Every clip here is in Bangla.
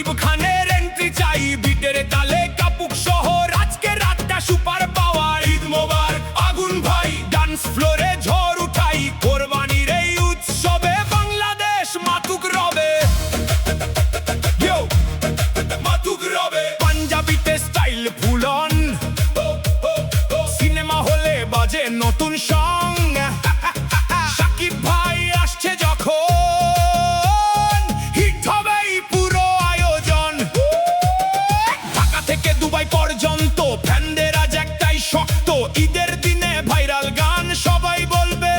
শাকিব খানের এন্ট্রি চাই, বিটের তালে কাপুক শহর, আজকে রাতটা সুপার পাওয়ার। ঈদ মোবারক আগুন ভাই, ডান্স ফ্লোরে ঝড় উঠাই, কোরবানির এই উৎসবে বাংলাদেশ মাতুক রবে। মাতুক রবে। পাঞ্জাবিতে স্টাইল ফুল অন, সিনেমা হলে বাজে নতুন সং। শাকিব ভাই আসছে যখন, হিট হবে এই পুরো আয়োজন। ঢাকা থেকে দুবাই পর্যন্ত ফ্যানদের আজ একটাই শক্ত, ঈদের দিনে ভাইরাল গান সবাই বলবে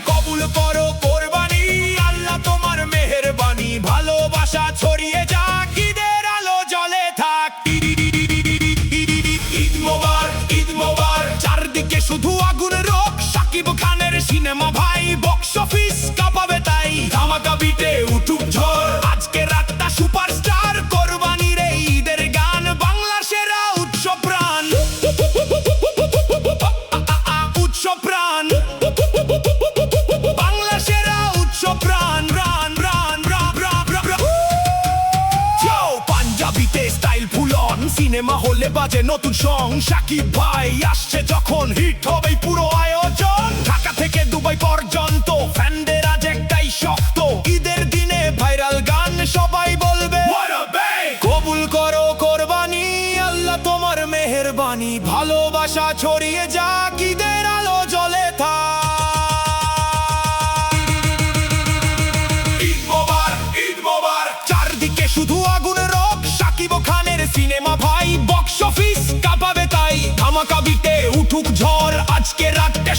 কবুল করো কোরবানি, আল্লাহ তোমার মেহেরবানি, ভালোবাসা ছড়িয়ে যাক, ঈদের আলো জ্বলে থাক। ঈদ মোবারক, ঈদ মোবারক, চারদিকে শুধু আগুন রোক, শাকিব খানের সিনেমা ভাই বক্স অফিস কাঁপাবে তাই, ধামাকা বিটে উঠুক ঝড়, আজকে রাতটা সুপারস্টার, কোরবানির এই ঈদের গান, বাংলা সেরা উৎসব প্রাণ। উৎসব প্রাণ, বাংলা সেরা উৎসব প্রাণ, প্রাণ প্রাণ পাঞ্জাবিতে স্টাইল ফুল অন, সিনেমা হলে বাজে নতুন সং। শাকিব ভাই আসছে যখন, হিট হবে পুরো আয়োজন। ঢাকা থেকে দুবাই পর্যন্ত ফ্যানদের আজ একটাই শক্ত, ঈদের দিনে ভাইরাল গান সবাই বলবে কবুল করো কোরবানি, আল্লাহ তোমার মেহেরবানি, ভালোবাসা ছড়িয়ে যাক, ঈদের আলো জ্বলে থাক। ঈদ মোবারক, ঈদ মোবারক, চারদিকে শুধু আগুন রোক, শাকিব খানের সিনেমা ভাই বক্স অফিস কাঁপাবে তাই, ধামাকা বিটে উঠুক ঝড়, আজকে রাতটা